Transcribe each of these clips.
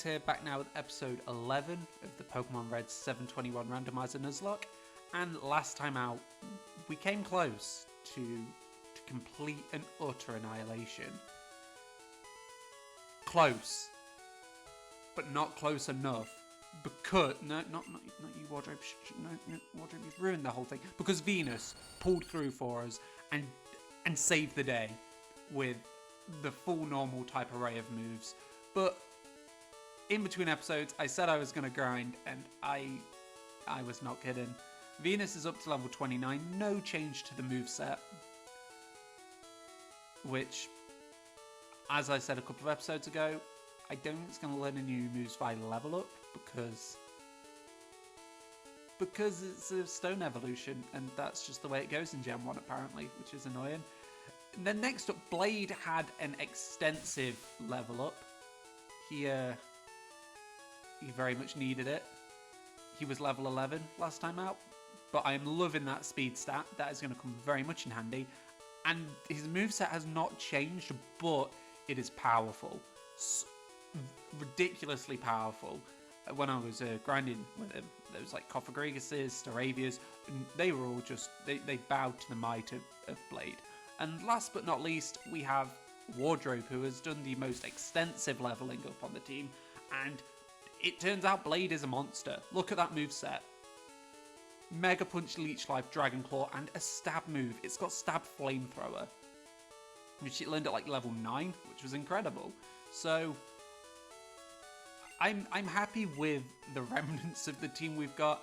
Boys here, back now with episode 11 of the Pokemon Red 721 Randomizer Nuzlocke. And last time out, we came close to complete and utter annihilation. Close, but not close enough. Because not you, Wardrobe. No, Wardrobe, you've ruined the whole thing. Because Venus pulled through for us and saved the day with the full normal type array of moves. But in between episodes, I said I was going to grind, and I was not kidding. Venus is up to level 29, no change to the moveset. Which, as I said a couple of episodes ago, I don't think it's going to learn any new moves by level up, because it's a stone evolution, and that's just the way it goes in Gen 1 apparently, which is annoying. And then next up, Blade had an extensive level up. He very much needed it. He was level 11 last time out, but I am loving that speed stat. That is going to come very much in handy. And his moveset has not changed, but it is powerful. Ridiculously powerful. When I was grinding with him, there was like Cofagrigus, Staravias, and they were all just, they bowed to the might of Blade. And last but not least, we have Wardrobe, who has done the most extensive leveling up on the team, and it turns out Blade is a monster. Look at that moveset. Mega Punch, Leech Life, Dragon Claw, and a stab move. It's got Stab Flamethrower, which it learned at like level 9, which was incredible. So I'm happy with the remnants of the team we've got,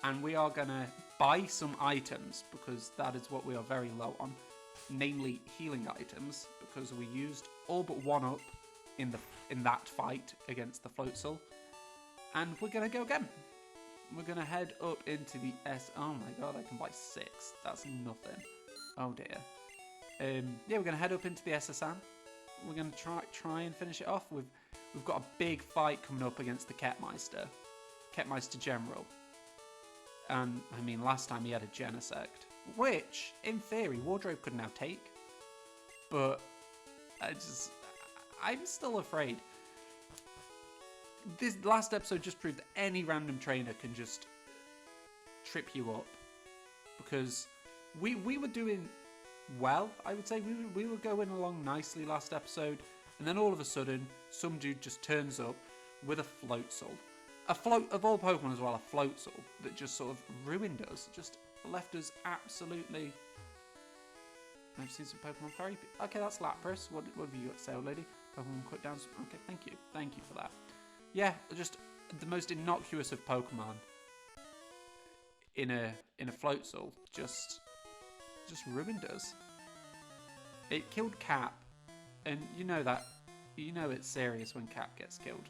and we are gonna buy some items because that is what we are very low on, namely healing items, because we used all but one up in that fight against the Floatzel, and we're gonna go again. We're gonna head up into the Oh my god, I can buy 6. That's nothing. Oh dear. Yeah, we're gonna head up into the SSN. We're gonna try and finish it off. We've got a big fight coming up against the Ketmeister General. And I mean, last time he had a Genesect, which in theory Wardrobe could now take, but I'm still afraid. This last episode just proved that any random trainer can just trip you up, because we were doing well, I would say. We were going along nicely last episode, and then all of a sudden some dude just turns up with a Floatzel, of all Pokemon as well, a Floatzel that just sort of ruined us, just left us absolutely. I've seen some Pokemon Fairy. Okay, that's Lapras. What have you got to say, old lady? Pokemon cut down. Okay, thank you for that. Yeah, just the most innocuous of Pokemon in a Floatzel just ruined us. It killed Cap, and you know it's serious when Cap gets killed.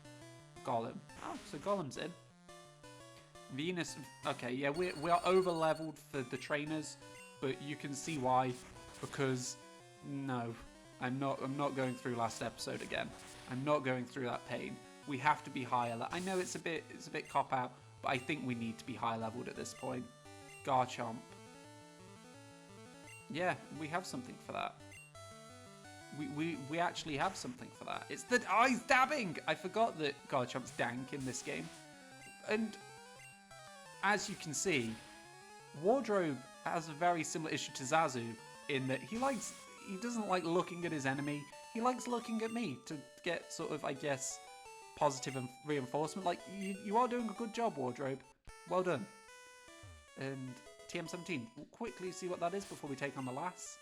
Golem. Oh, so Golem's in. Venus. Okay, yeah, we are over leveled for the trainers, but you can see why, because no, I'm not going through last episode again. I'm not going through that pain. We have to be higher. I know it's a bit cop out, but I think we need to be high leveled at this point. Garchomp. Yeah, we have something for that. We actually have something for that. It's the he's dabbing. I forgot that Garchomp's dank in this game, and as you can see, Wardrobe has a very similar issue to Zazu in that he doesn't like looking at his enemy. He likes looking at me to get sort of, I guess, positive and reinforcement. Like, you are doing a good job, Wardrobe. Well done. And TM17. We'll quickly see what that is before we take on the last.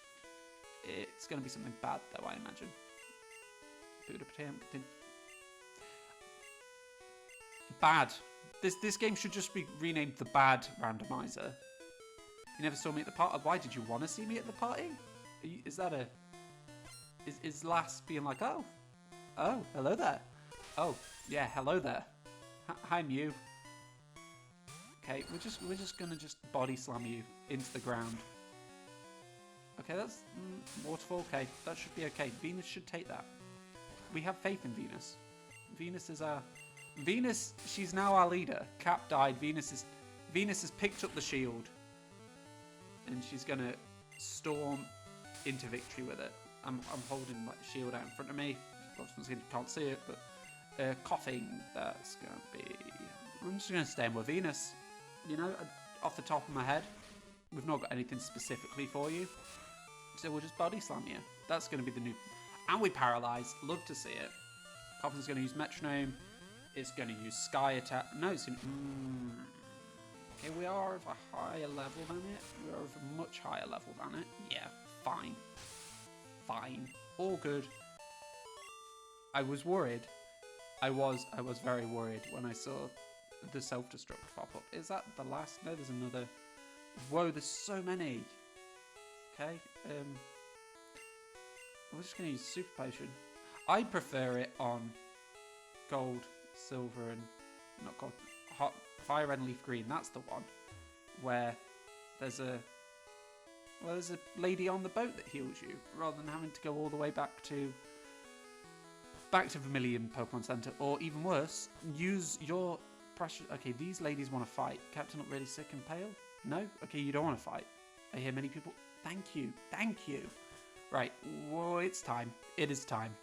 It's going to be something bad, though, I imagine. Bad. This game should just be renamed the Bad Randomizer. You never saw me at the party. Why did you want to see me at the party? Is that a... Is Lass being like, oh, hello there. Oh, yeah, hello there. Hi, Mew. Okay, we're just gonna body slam you into the ground. Okay, that's waterfall. Okay, that should be okay. Venus should take that. We have faith in Venus. Venus is our... Venus, she's now our leader. Cap died. Venus has picked up the shield, and she's gonna storm into victory with it. I'm holding like the shield out in front of me. Obviously, you can't see it, but Coughing. That's going to be... I'm just going to stay in with Venus. You know, off the top of my head. We've not got anything specifically for you. So we'll just body slam you. That's going to be the new... And we paralyze. Love to see it. Coughing's going to use Metronome. It's going to use Sky Attack. No, it's going to... Okay, we are of a higher level than it. We are of a much higher level than it. Yeah, fine. Fine. All good. I was worried. I was very worried when I saw the self-destruct pop up. Is that the last? No, there's another. Whoa, there's so many. Okay. We're just going to use Super Potion. I prefer it on gold, silver, and... Not gold. Hot Fire Red and Leaf Green. That's the one. Where there's a... Well, there's a lady on the boat that heals you. Rather than having to go all the way back to Vermilion Pokemon Center. Or even worse, use your pressure... Okay, these ladies want to fight. Captain look really sick and pale? No? Okay, you don't want to fight. I hear many people... Thank you. Thank you. Right, well, it's time. It is time.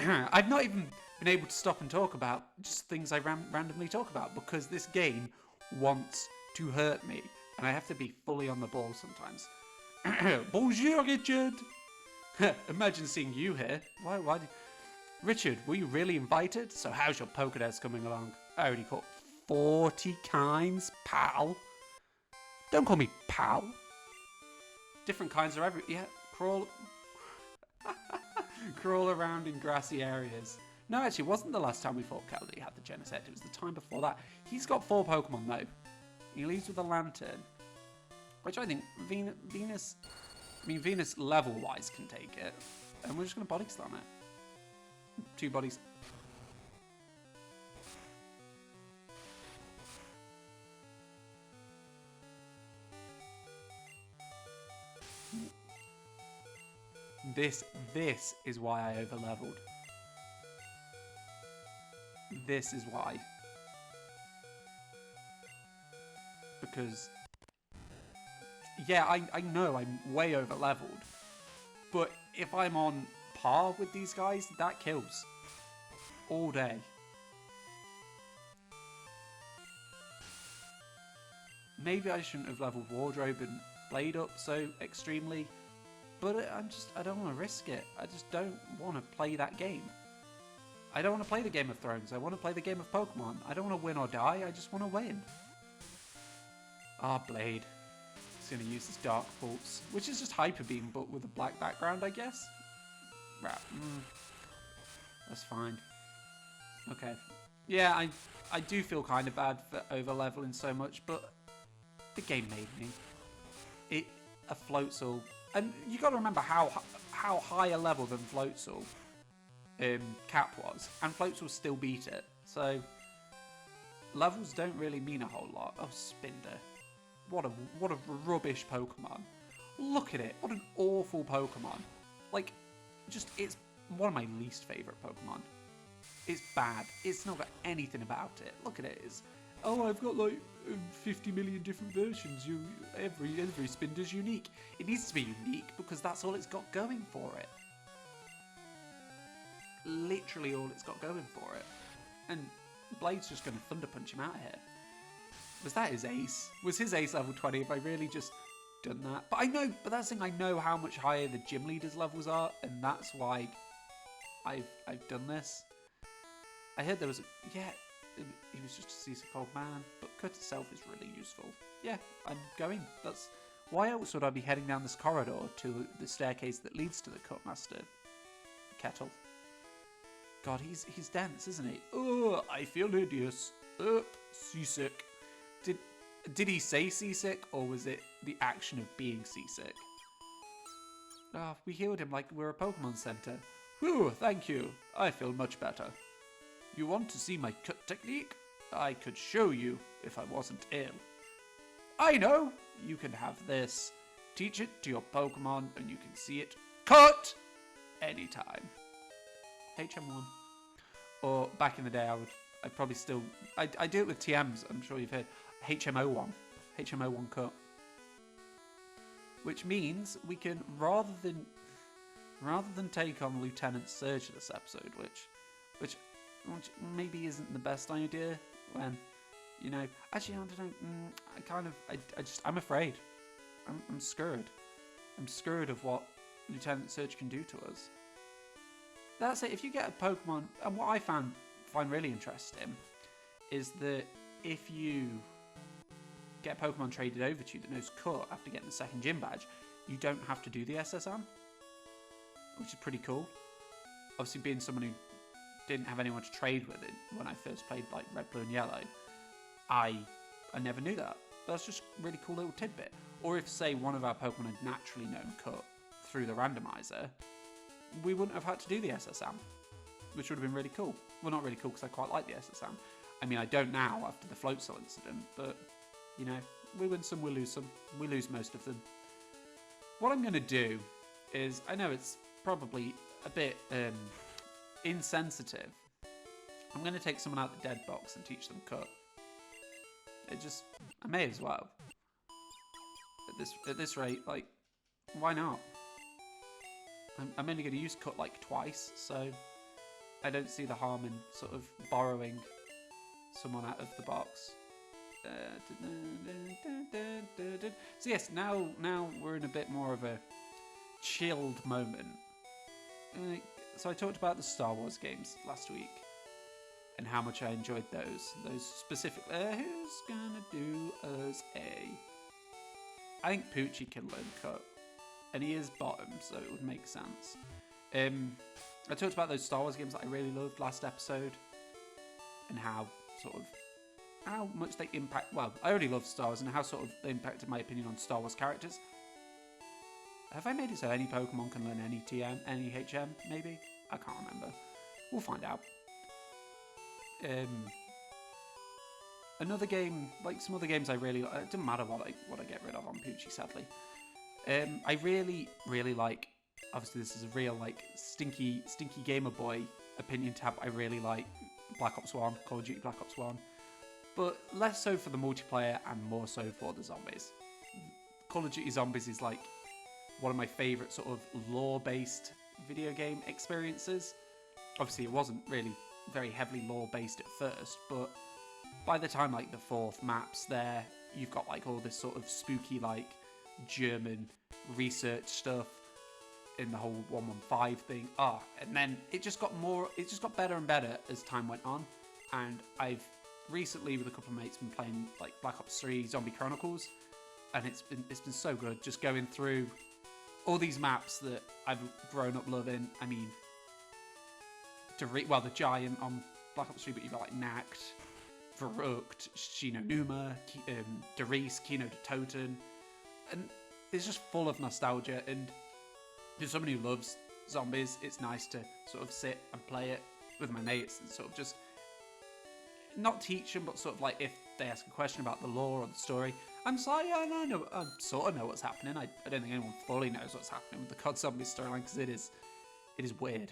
I've not even been able to stop and talk about just things I randomly talk about because this game wants to hurt me. And I have to be fully on the ball sometimes. Bonjour, Richard! Imagine seeing you here. Why did... Richard, were you really invited? So how's your Pokédex coming along? I already caught 40 kinds, pal. Don't call me pal. Different kinds are every... Yeah, crawl... Crawl around in grassy areas. No, actually, it wasn't the last time we fought Kel that he had the Genesect. It was the time before that. He's got 4 Pokemon, though. He leaves with a Lantern. Which I think Venus... I mean, Venus level-wise can take it. And we're just going to Body Slam it. 2 bodies. This is why I over-leveled. This is why. Because... Yeah, I know I'm way over-leveled. But if I'm on par with these guys, that kills. All day. Maybe I shouldn't have leveled Wardrobe and Blade up so extremely. But I don't want to risk it. I just don't want to play that game. I don't want to play the Game of Thrones. I want to play the game of Pokemon. I don't want to win or die. I just want to win. Ah, Blade. He's going to use his Dark Pulse, which is just Hyper Beam, but with a black background, I guess. Right. That's fine. Okay. Yeah, I do feel kind of bad for over-leveling so much, but the game made me. A Floatzel... And you got to remember how high a level than Floatzel Cap was, and Floatzel still beat it. So levels don't really mean a whole lot. Oh, Spinder, what a rubbish Pokemon! Look at it, what an awful Pokemon. Like, just it's one of my least favorite Pokemon. It's bad. It's not got anything about it. Look at it. It's, oh, I've got like 50 million different versions. Every Spinder's unique. It needs to be unique because that's all it's got going for it. Literally all it's got going for it. And Blade's just going to Thunder Punch him out of here. Was that his ace? Was his ace level 20? Have I really just done that? But that's the thing, I know how much higher the gym leaders levels are, and that's why I've done this. I heard there was he was just a seasick old man, but cut itself is really useful. Yeah, I'm going. That's why else would I be heading down this corridor to the staircase that leads to the Cutmaster Kettle? God, he's dense, isn't he? Oh, I feel hideous. Seasick. Did he say seasick, or was it the action of being seasick? Oh, we healed him like we're a Pokemon Center. Whew, thank you. I feel much better. You want to see my cut technique? I could show you if I wasn't ill. I know! You can have this. Teach it to your Pokemon and you can see it cut anytime. HM1. Or back in the day, I'd probably still... I do it with TMs, I'm sure you've heard. HMO1. HMO1 cut. Which means we can, rather than take on Lieutenant Surge this episode, which which maybe isn't the best idea when, you know, actually, I don't know, I'm afraid. I'm scared. I'm scared of what Lieutenant Surge can do to us. That's it. If you get a Pokemon, and what I find really interesting is that if you get a Pokemon traded over to you that knows Cut after getting the second gym badge, you don't have to do the SSM, which is pretty cool. Obviously, being someone who didn't have anyone to trade with it when I first played like Red, Blue, and Yellow, I never knew that. That's just a really cool little tidbit. Or if, say, one of our Pokemon had naturally known Cut through the randomizer, we wouldn't have had to do the SSM, which would have been really cool. Well, not really cool because I quite like the SSM. I mean, I don't now after the Floatzel incident, but, you know, we win some, we lose some. We lose most of them. What I'm going to do is, I know it's probably a bit insensitive. I'm going to take someone out the dead box and teach them Cut. I may as well. At this rate, like, why not? I'm only going to use Cut like twice, so I don't see the harm in sort of borrowing someone out of the box. So yes, now we're in a bit more of a chilled moment. So I talked about the Star Wars games last week and how much I enjoyed those. Those specific. Who's gonna do us a? I think Poochie can learn Cut, and he is bottom, so it would make sense. I talked about those Star Wars games that I really loved last episode, and how much they impact. Well, I already love Star Wars, and how sort of they impacted my opinion on Star Wars characters. Have I made it so any Pokemon can learn any TM, any HM? Maybe, I can't remember. We'll find out. Another game, like some other games I really, it doesn't matter what I get rid of on Poochie, sadly. I really like, obviously this is a real like stinky gamer boy opinion tab. I really like Black Ops 1, Call of Duty Black Ops 1, but less so for the multiplayer and more so for the zombies. Call of Duty Zombies is like one of my favourite sort of lore-based video game experiences. Obviously it wasn't really very heavily lore-based at first, but by the time like the 4th map's there, you've got like all this sort of spooky like German research stuff in the whole 115 thing. And then it just got better and better as time went on. And I've recently with a couple of mates been playing like Black Ops 3 Zombie Chronicles, and it's been so good just going through all these maps that I've grown up loving. I mean, the Giant on Black Ops 3, but you've got like Nacht, Verrucht, Shinonuma, Derice, Kino de Toten, and it's just full of nostalgia. And as somebody who loves zombies, it's nice to sort of sit and play it with my mates and sort of just not teach them, but sort of like if they ask a question about the lore or the story, I'm just like, yeah, no, I know, I sort of know what's happening. I don't think anyone fully knows what's happening with the COD Zombies storyline because it is weird,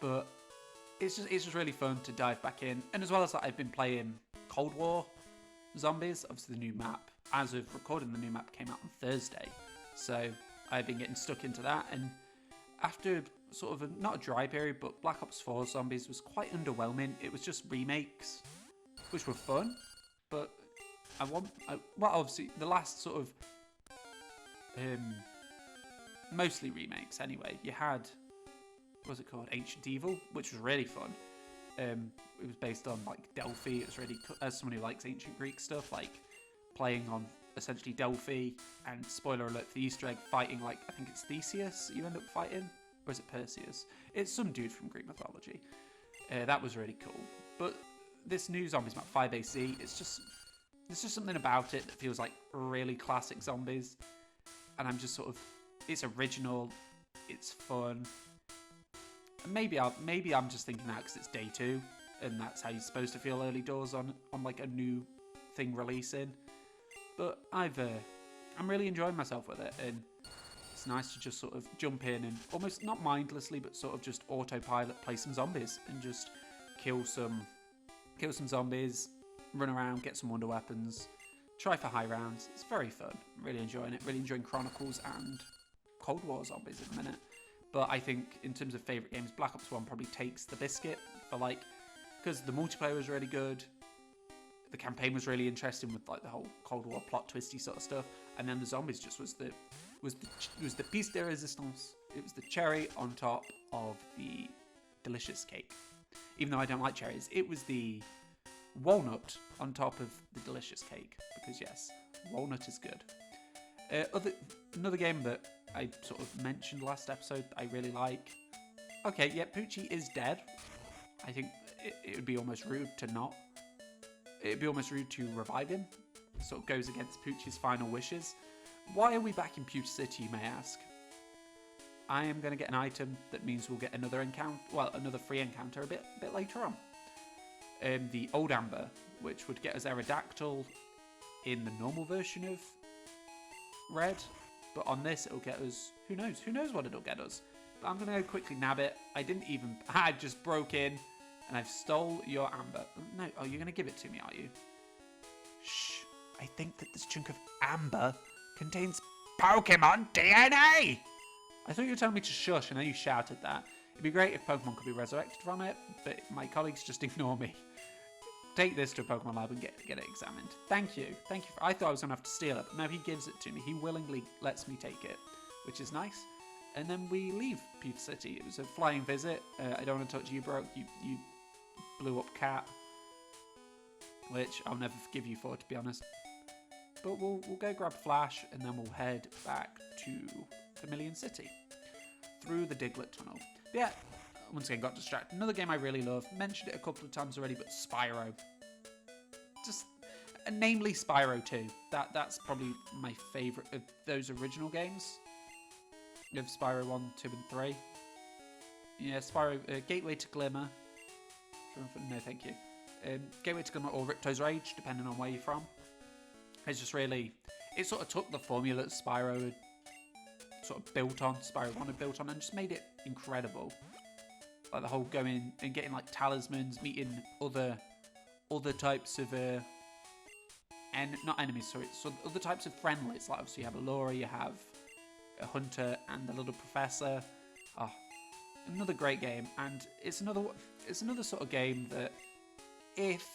but it's just really fun to dive back in. And as well as that, I've been playing Cold War Zombies. Obviously, the new map, as of recording, the new map came out on Thursday, so I've been getting stuck into that. And after sort of not a dry period, but Black Ops 4 Zombies was quite underwhelming. It was just remakes, which were fun, but obviously the last sort of mostly remakes anyway. You had, what was it called, Ancient Evil, which was really fun. It was based on like Delphi. It was really, as someone who likes ancient Greek stuff, like playing on essentially Delphi, and spoiler alert for the Easter egg, fighting like, I think it's Theseus you end up fighting, or is it Perseus? It's some dude from Greek mythology. That was really cool. But this new Zombies map 5AC, there's just something about it that feels like really classic zombies, and I'm just sort of, it's original, it's fun. And maybe I'm just thinking that because it's day 2, and that's how you're supposed to feel early doors on like a new thing releasing. But I'm really enjoying myself with it, and it's nice to just sort of jump in and almost not mindlessly, but sort of just autopilot play some zombies and just kill some zombies, run around, get some wonder weapons, try for high rounds. It's very fun. I'm really enjoying it. Really enjoying Chronicles and Cold War Zombies at the minute. But I think in terms of favourite games, Black Ops 1 probably takes the biscuit for like because the multiplayer was really good. The campaign was really interesting with like the whole Cold War plot twisty sort of stuff, and then the zombies just was the piece de resistance. It was the cherry on top of the delicious cake. Even though I don't like cherries, it was the walnut on top of the delicious cake, because yes, walnut is good. Another game that I sort of mentioned last episode that I really like. Okay, yeah, Poochie is dead. I think it would be almost rude to not. It'd be almost rude to revive him. Sort of goes against Poochie's final wishes. Why are we back in Pewter City, you may ask? I am going to get an item that means we'll get another encounter, well, another free encounter a bit later on. The Old Amber, which would get us Aerodactyl in the normal version of Red, but on this it'll get us, who knows what it'll get us. But I'm going to go quickly nab it. I just broke in and I've stole your Amber. No, oh, you're going to give it to me, are you? Shh, I think that this chunk of Amber contains Pokemon DNA! I thought you were telling me to shush, and then you shouted that. It'd be great if Pokemon could be resurrected from it, but my colleagues just ignore me. Take this to a Pokemon lab and get it examined. Thank you. I thought I was going to have to steal it, but no, he gives it to me. He willingly lets me take it, which is nice. And then we leave Pewter City. It was a flying visit. I don't want to touch you, bro. You blew up cat, which I'll never forgive you for, to be honest. But we'll go grab Flash, and then we'll head back to Vermilion City through the Diglett Tunnel. But yeah, once again got distracted. Another game I really love. Mentioned it a couple of times already, but Spyro. Just namely Spyro 2. That's probably my favourite of those original games. You have Spyro 1, 2, and 3. Yeah, Spyro Gateway to Glimmer. No, thank you. Gateway to Glimmer or Ripto's Rage, depending on where you're from. It's just really, it sort of took the formula that Spyro had sort of built on, Spyro 1 had built on, and just made it incredible. Like the whole going and getting like talismans, meeting other types of not enemies, sorry, so other types of friendlies. Like obviously you have a Laura, you have a Hunter, and the little professor. Oh, another great game, and it's another sort of game that if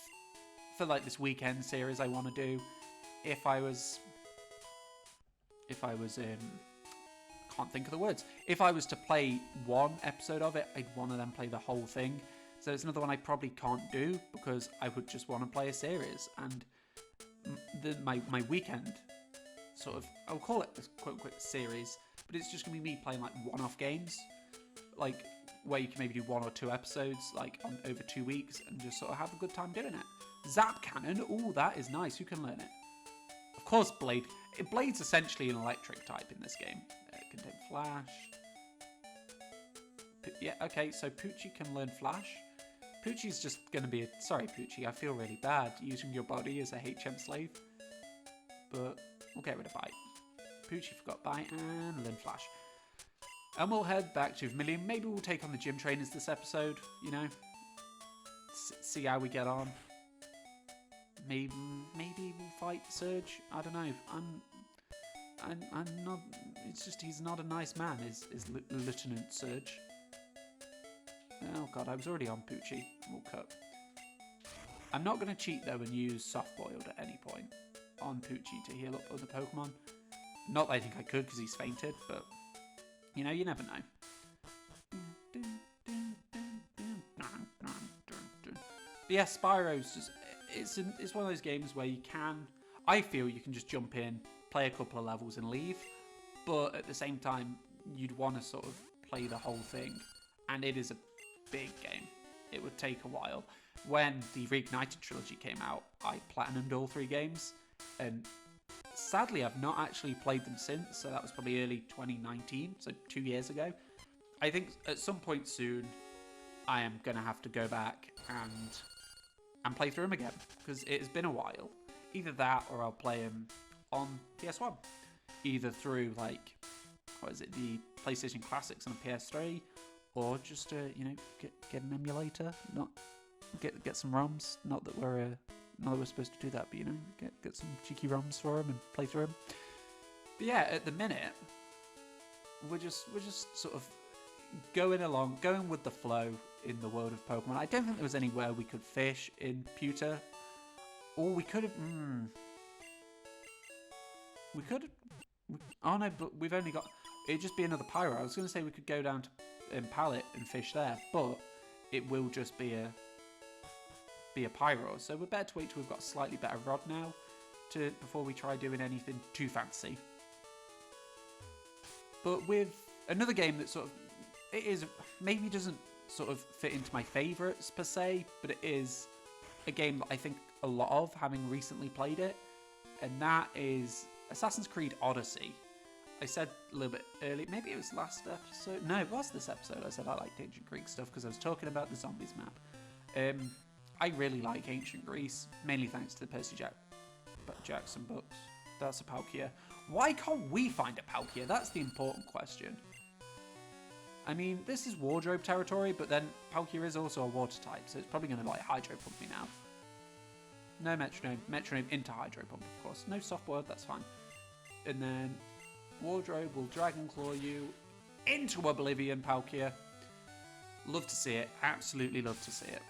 for like this weekend series I want to do, if I was can't think of the words. If I was to play one episode of it, I'd want to then play the whole thing. So it's another one I probably can't do because I would just want to play a series. And my weekend, sort of, I'll call it a quote-unquote series, but it's just going to be me playing like one-off games. Like, where you can maybe do 1 or 2 episodes, like, on over 2 weeks, and just sort of have a good time doing it. Zap Cannon, ooh, that is nice. Who can learn it? Of course, Blade. Blade's essentially an electric type in this game. Contain Flash. Yeah, okay, so Poochie can learn Flash. Poochie's just going to be sorry, Poochie, I feel really bad using your body as a HM slave. But we'll get rid of Bite. Poochie forgot Bite and learn Flash. And we'll head back to Vermilion. Maybe we'll take on the gym trainers this episode, you know. See how we get on. Maybe we'll fight Surge. I don't know. I'm not. It's just he's not a nice man. Is Lieutenant Surge? Oh god, I was already on Poochie. We'll cut. I'm not going to cheat though and use Soft Boiled at any point on Poochie to heal up other Pokemon. Not that I think I could because he's fainted, but you know, you never know. But yeah, Spyro's just. It's one of those games where you can. I feel you can just jump in, play a couple of levels and leave, but at the same time you'd want to sort of play the whole thing, and it is a big game. It would take a while. When the Reignited trilogy came out, I platinumed all 3 games, and sadly I've not actually played them since, so that was probably early 2019, so 2 years ago. I think at some point soon I am going to have to go back and play through them again, because it has been a while. Either that or I'll play them on PS1. Either through, like, what is it, the PlayStation Classics on a PS3, or just, you know, get an emulator, not get some ROMs. Not that we're supposed to do that, but, you know, get some cheeky ROMs for them and play through them. But yeah, at the minute, we're just sort of going with the flow in the world of Pokemon. I don't think there was anywhere we could fish in Pewter. Or we could have... We could have... Oh no, but we've only got... It'd just be another Pyro. I was going to say we could go down to Pallet and fish there, but it will just be a Pyro. So we're better to wait till we've got a slightly better rod now before we try doing anything too fancy. But with another game that sort of... It is... Maybe doesn't sort of fit into my favourites per se, but it is a game that I think a lot of, having recently played it, and that is Assassin's Creed Odyssey. I said a little bit early, maybe it was last episode. No, it was this episode. I said I liked Ancient Greek stuff because I was talking about the Zombies map. I really like Ancient Greece, mainly thanks to the Percy Jackson books. That's a Palkia. Why can't we find a Palkia? That's the important question. I mean, this is Wardrobe territory, but then Palkia is also a water type, so it's probably going to like Hydro Pump me now. No Metronome. Metronome into Hydro Pump, of course. No Soft Word, that's fine. And then Wardrobe will Dragon Claw you into Oblivion, Palkia. Love to see it. Absolutely love to see it.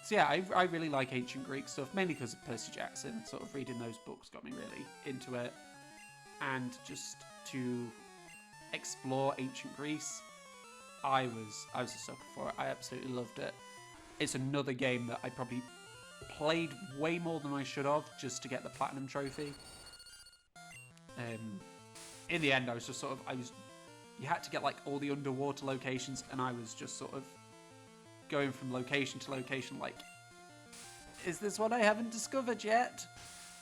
So yeah, I really like Ancient Greek stuff, mainly because of Percy Jackson. Sort of reading those books got me really into it. And just to explore Ancient Greece, I was a sucker for it. I absolutely loved it. It's another game that I probably played way more than I should have just to get the Platinum Trophy. In the end, I was just sort of... You had to get like all the underwater locations, and I was just sort of going from location to location like, is this one I haven't discovered yet?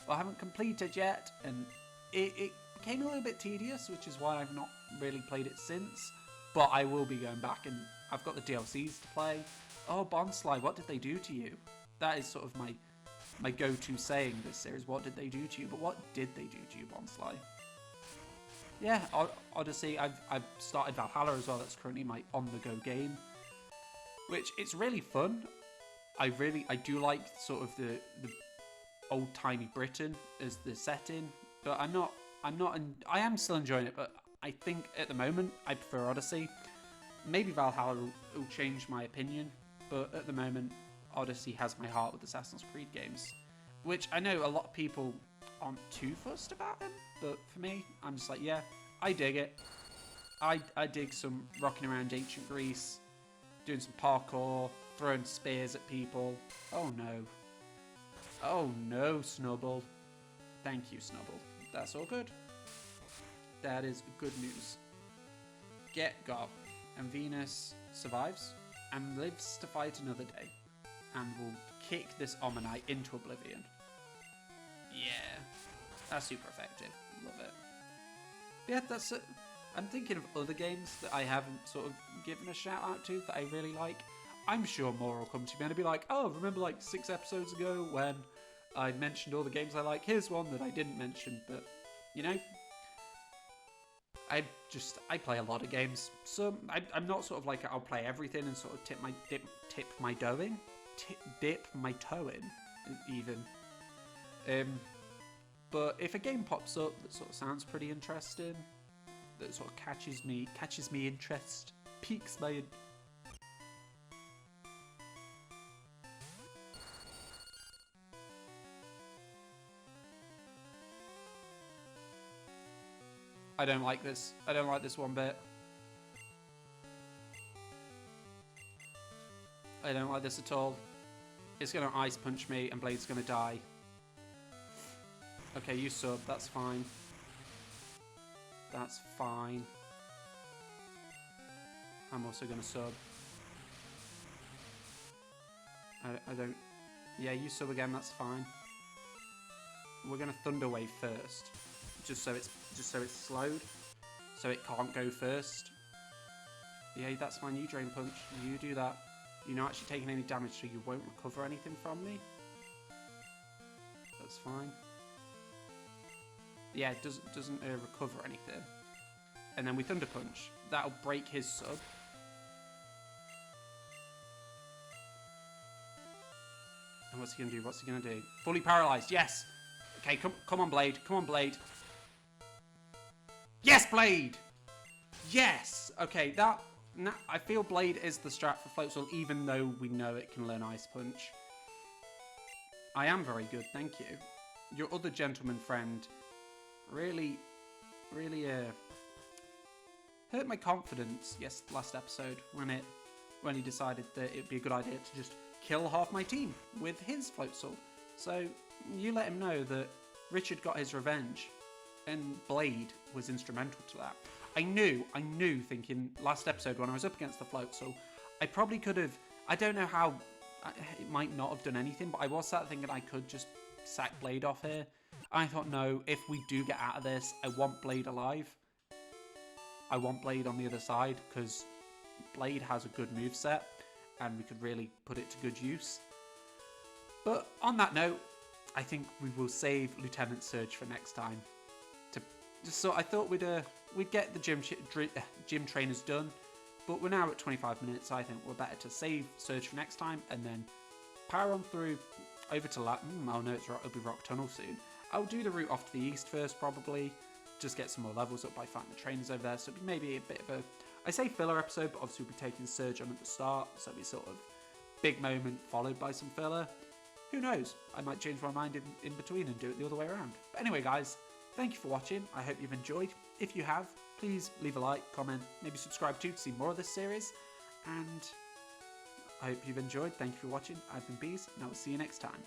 Or haven't completed yet? And it became a little bit tedious, which is why I've not really played it since. But I will be going back, and I've got the DLCs to play. Oh, Bonsly, what did they do to you? That is sort of my go-to saying this series. What did they do to you? But what did they do to you, Bonsly? Yeah, Odyssey. I've started Valhalla as well. That's currently my on-the-go game, which it's really fun. I do like sort of the old-timey Britain as the setting, but I am still enjoying it, but I think at the moment I prefer Odyssey. Maybe Valhalla will change my opinion, but at the moment Odyssey has my heart with Assassin's Creed games, which I know a lot of people aren't too fussed about them, but for me, I'm just like, yeah, I dig it. I dig some rocking around Ancient Greece, doing some parkour, throwing spears at people. Oh no. Oh no, Snubble. Thank you, Snubble. That's all good. That is good news. Get got. And Venus survives and lives to fight another day. And will kick this Omanyte into oblivion. Yeah. That's super effective. Love it. But yeah, that's it. I'm thinking of other games that I haven't sort of given a shout out to that I really like. I'm sure more will come to me and I'll be like, oh, remember like 6 episodes ago when I mentioned all the games I like? Here's one that I didn't mention, but you know, I play a lot of games. So I'm not sort of like I'll play everything and sort of dip my toe in, even. But if a game pops up that sort of sounds pretty interesting, that sort of catches me interest, piques my... I don't like this. I don't like this one bit. I don't like this at all. It's going to ice punch me and Blade's going to die. Okay, you sub. That's fine. That's fine. I'm also going to sub. I don't... Yeah, you sub again. That's fine. We're going to Thunder Wave first. Just so it's slowed, so it can't go first. Yeah, that's fine. You Drain Punch. You do that. You're not actually taking any damage, so you won't recover anything from me. That's fine. Yeah, it doesn't recover anything. And then we Thunder Punch. That'll break his sub. And what's he gonna do? What's he gonna do? Fully paralyzed. Yes. Okay, come on, Blade. Come on, Blade. Yes, Blade! Yes! Okay, that I feel Blade is the strat for Floatzel, even though we know it can learn Ice Punch. I am very good, thank you. Your other gentleman friend really hurt my confidence last episode when he decided that it'd be a good idea to just kill half my team with his Floatzel. So you let him know that Richard got his revenge, and Blade was instrumental to that. I knew thinking last episode when I was up against the Floatzel, I probably could have, I don't know how, it might not have done anything, but I was sat thinking I could just sack Blade off here. I thought, no, if we do get out of this, I want Blade alive. I want Blade on the other side, because Blade has a good moveset, and we could really put it to good use. But on that note, I think we will save Lieutenant Surge for next time. So I thought we'd get the gym trainers done, but we're now at 25 minutes, so I think we're better to save Surge for next time, and then power on through over to oh no, it'll be Rock Tunnel soon. I'll do the route off to the east first, probably. Just get some more levels up by fighting the trainers over there, so it'll be maybe a bit of a, I say filler episode, but obviously we'll be taking Surge on at the start, so it'll be sort of big moment followed by some filler. Who knows? I might change my mind in between and do it the other way around. But anyway, guys, thank you for watching. I hope you've enjoyed. If you have, please leave a like, comment, maybe subscribe too to see more of this series. And I hope you've enjoyed. Thank you for watching. I've been Bees, and I will see you next time.